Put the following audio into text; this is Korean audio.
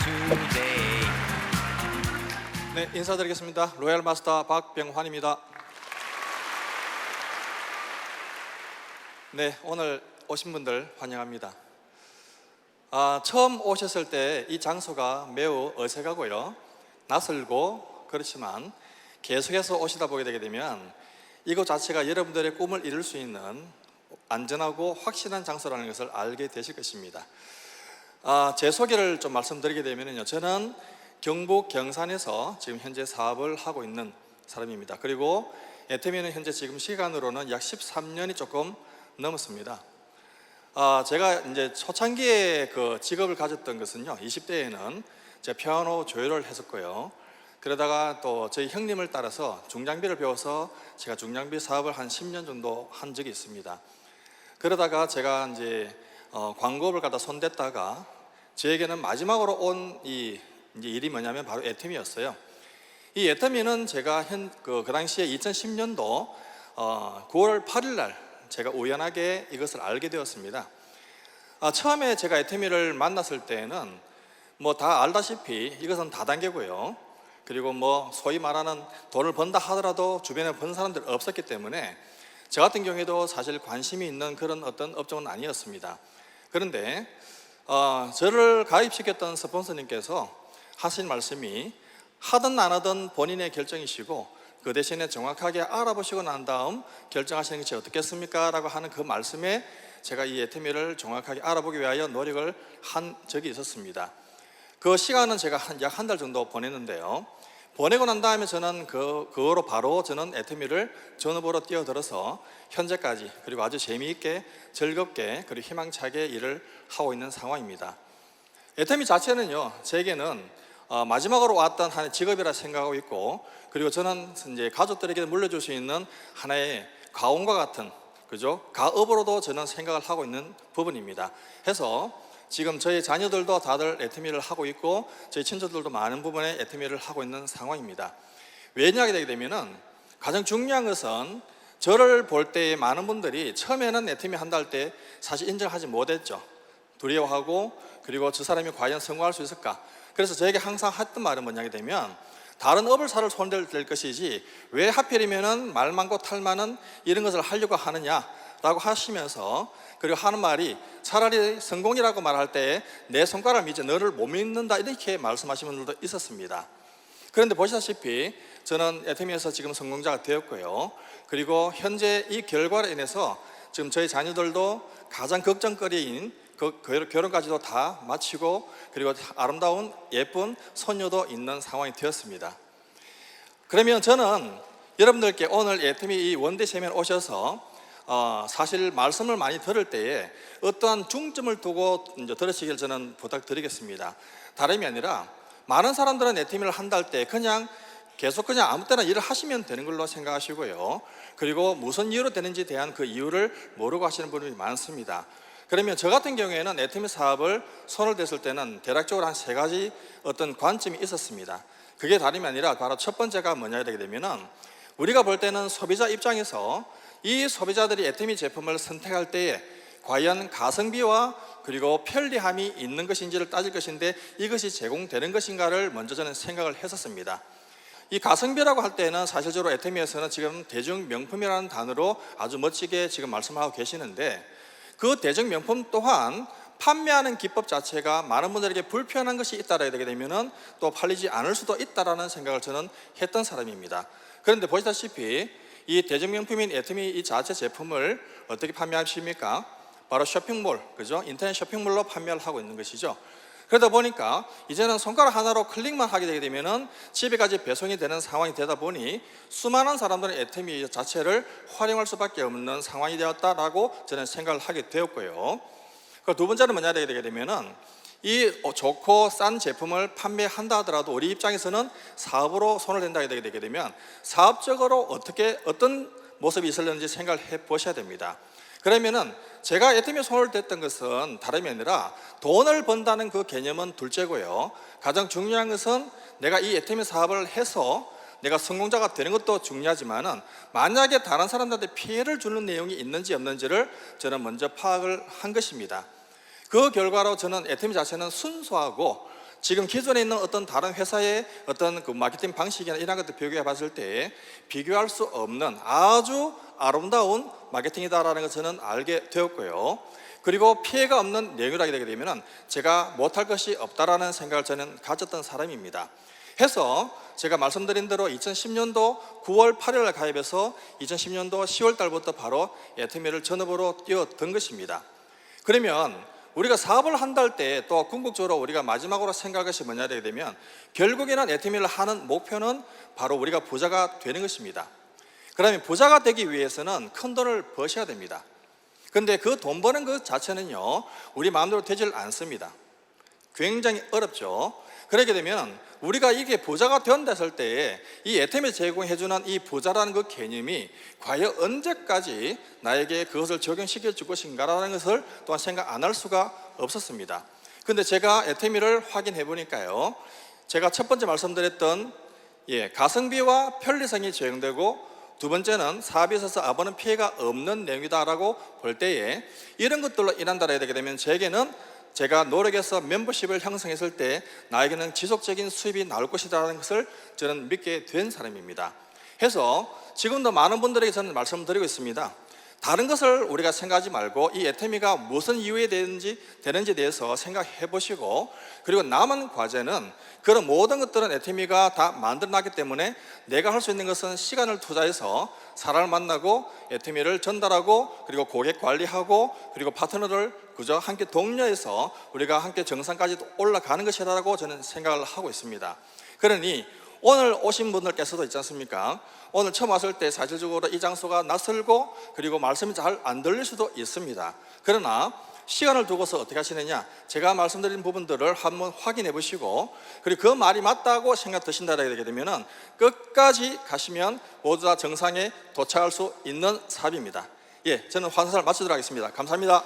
today. 네, 인사드리겠습니다. 로얄 마스터 박병환입니다. 네, 오늘 오신 분들 환영합니다. 처음 오셨을 때 이 장소가 매우 어색하고요, 낯설고 그렇지만 계속해서 오시다 보게 되게 되면 이곳 자체가 여러분들의 꿈을 이룰 수 있는 안전하고 확실한 장소라는 것을 알게 되실 것입니다. 제 소개를 좀 말씀드리게 되면요, 저는 경북 경산에서 지금 현재 사업을 하고 있는 사람입니다. 그리고 애터미는 현재 지금 시간으로는 약 13년이 조금 넘었습니다. 제가 이제 초창기에 그 직업을 가졌던 것은요, 20대에는 제가 피아노 조율을 했었고요, 그러다가 또 저희 형님을 따라서 중장비를 배워서 제가 중장비 사업을 한 10년 정도 한 적이 있습니다. 그러다가 제가 이제 광고업을 갖다 손댔다가 저에게는 마지막으로 온 이제 일이 뭐냐면 바로 애터미였어요. 이 애터미는 제가 그 당시에 2010년도 9월 8일 날 제가 우연하게 이것을 알게 되었습니다. 처음에 제가 애터미를 만났을 때는 뭐 다 알다시피 이것은 다단계고요, 그리고 뭐 소위 말하는 돈을 번다 하더라도 주변에 번 사람들 없었기 때문에 저 같은 경우에도 사실 관심이 있는 그런 어떤 업종은 아니었습니다. 그런데 저를 가입시켰던 스폰서님께서 하신 말씀이 하든 안 하든 본인의 결정이시고 그 대신에 정확하게 알아보시고 난 다음 결정하시는 것이 어떻겠습니까? 라고 하는 그 말씀에 제가 이 애터미를 정확하게 알아보기 위하여 노력을 한 적이 있었습니다. 그 시간은 제가 약 한 달 정도 보냈는데요, 보내고 난 다음에 저는 그거로 바로 저는 애터미를 전업으로 뛰어들어서 현재까지, 그리고 아주 재미있게 즐겁게 그리고 희망차게 일을 하고 있는 상황입니다. 애터미 자체는요, 제게는 마지막으로 왔던 하나의 직업이라 생각하고 있고, 그리고 저는 이제 가족들에게 물려줄 수 있는 하나의 가온과 같은, 그죠? 가업으로도 저는 생각을 하고 있는 부분입니다. 해서 지금 저희 자녀들도 다들 애터미를 하고 있고 저희 친척들도 많은 부분에 애터미를 하고 있는 상황입니다. 왜 이야기 되게 되면은 가장 중요한 것은 저를 볼 때 많은 분들이 처음에는 애터미 한다 할 때 사실 인정하지 못했죠. 두려워하고, 그리고 저 사람이 과연 성공할 수 있을까? 그래서 저에게 항상 했던 말은 뭐냐게 되면 다른 업을 사를 손댈 것이지 왜 하필이면은 말 많고 탈 많은 이런 것을 하려고 하느냐라고 하시면서, 그리고 하는 말이 차라리 성공이라고 말할 때 내 손가락을 믿지 너를 못 믿는다, 이렇게 말씀하시는 분들도 있었습니다. 그런데 보시다시피 저는 애터미에서 지금 성공자가 되었고요, 그리고 현재 이 결과로 인해서 지금 저희 자녀들도 가장 걱정거리인 그 결혼까지도 다 마치고, 그리고 아름다운 예쁜 손녀도 있는 상황이 되었습니다. 그러면 저는 여러분들께 오늘 애터미 이 원대 세미나에 오셔서 사실 말씀을 많이 들을 때에 어떠한 중점을 두고 이제 들으시길 저는 부탁드리겠습니다. 다름이 아니라 많은 사람들은 애터미를 한다 할 때 그냥 계속 그냥 아무 때나 일을 하시면 되는 걸로 생각하시고요, 그리고 무슨 이유로 되는지에 대한 그 이유를 모르고 하시는 분들이 많습니다. 그러면 저 같은 경우에는 애터미 사업을 손을 댔을 때는 대략적으로 한 3가지 어떤 관점이 있었습니다. 그게 다름이 아니라 바로 첫 번째가 뭐냐 되게 되면은 우리가 볼 때는 소비자 입장에서 이 소비자들이 애터미 제품을 선택할 때에 과연 가성비와 그리고 편리함이 있는 것인지를 따질 것인데 이것이 제공되는 것인가를 먼저 저는 생각을 했었습니다. 이 가성비라고 할 때는 사실적으로 애터미에서는 지금 대중명품이라는 단어로 아주 멋지게 지금 말씀하고 계시는데, 그 대중명품 또한 판매하는 기법 자체가 많은 분들에게 불편한 것이 있다라 되게 되면은 또 팔리지 않을 수도 있다라는 생각을 저는 했던 사람입니다. 그런데 보시다시피 이 대중명품인 애터미 이 자체 제품을 어떻게 판매하십니까? 바로 쇼핑몰, 그죠? 인터넷 쇼핑몰로 판매를 하고 있는 것이죠. 그러다 보니까 이제는 손가락 하나로 클릭만 하게 되게 되면은 집에까지 배송이 되는 상황이 되다 보니 수많은 사람들은 애터미 자체를 활용할 수밖에 없는 상황이 되었다라고 저는 생각을 하게 되었고요. 두 번째는 뭐냐 되게 되면은 이 좋고 싼 제품을 판매한다 하더라도 우리 입장에서는 사업으로 손을 댄다 되게 되면 사업적으로 어떤 모습이 있을는지 생각을 해 보셔야 됩니다. 그러면은 제가 애터미에 손을 댔던 것은 다름이 아니라 돈을 번다는 그 개념은 둘째고요, 가장 중요한 것은 내가 이 애터미 사업을 해서 내가 성공자가 되는 것도 중요하지만은 만약에 다른 사람들한테 피해를 주는 내용이 있는지 없는지를 저는 먼저 파악을 한 것입니다. 그 결과로 저는 애터미 자체는 순수하고 지금 기존에 있는 어떤 다른 회사의 어떤 그 마케팅 방식이나 이런 것들 비교해 봤을 때 비교할 수 없는 아주 아름다운 마케팅이다라는 것을 저는 알게 되었고요. 그리고 피해가 없는 내용이라게 되게 되면 제가 못할 것이 없다라는 생각을 저는 가졌던 사람입니다. 해서 제가 말씀드린 대로 2010년도 9월 8일에 가입해서 2010년도 10월 달부터 바로 애터미를 전업으로 뛰어든 것입니다. 그러면 우리가 사업을 한다 때 또 궁극적으로 우리가 마지막으로 생각할 것이 뭐냐 되게 되면 결국에는 애터미를 하는 목표는 바로 우리가 부자가 되는 것입니다. 그러면 부자가 되기 위해서는 큰 돈을 버셔야 됩니다. 그런데 그 돈 버는 것 자체는요 우리 마음대로 되질 않습니다. 굉장히 어렵죠. 그렇게 되면 우리가 이게 부자가 된다 했을 때 이 애터미 제공해주는 이 부자라는 그 개념이 과연 언제까지 나에게 그것을 적용시켜 줄 것인가라는 것을 또한 생각 안 할 수가 없었습니다. 그런데 제가 애터미를 확인해 보니까요 제가 첫 번째 말씀드렸던 가성비와 편리성이 적용되고 두 번째는 사업에 있어서 아버는 피해가 없는 내용이다라고 볼 때에 이런 것들로 인한다라 되게 되면 제게는 제가 노력해서 멤버십을 형성했을 때 나에게는 지속적인 수입이 나올 것이라는 것을 저는 믿게 된 사람입니다. 해서 지금도 많은 분들에게 저는 말씀드리고 있습니다. 다른 것을 우리가 생각하지 말고 이 애터미가 무슨 이유에 되는지에 대해서 생각해 보시고 그리고 남은 과제는 그런 모든 것들은 애터미가 다 만들어놨기 때문에 내가 할 수 있는 것은 시간을 투자해서 사람을 만나고 애터미를 전달하고 그리고 고객 관리하고 그리고 파트너를 그저 함께 독려해서 우리가 함께 정상까지 올라가는 것이라고 저는 생각을 하고 있습니다. 그러니 오늘 오신 분들께서도 있지 않습니까? 오늘 처음 왔을 때 사실적으로 이 장소가 낯설고 그리고 말씀이 잘 안 들릴 수도 있습니다. 그러나 시간을 두고서 어떻게 하시느냐, 제가 말씀드린 부분들을 한번 확인해 보시고 그리고 그 말이 맞다고 생각 드신다라게 되게 되면 끝까지 가시면 모두 다 정상에 도착할 수 있는 사업입니다. 저는 환사를 마치도록 하겠습니다. 감사합니다.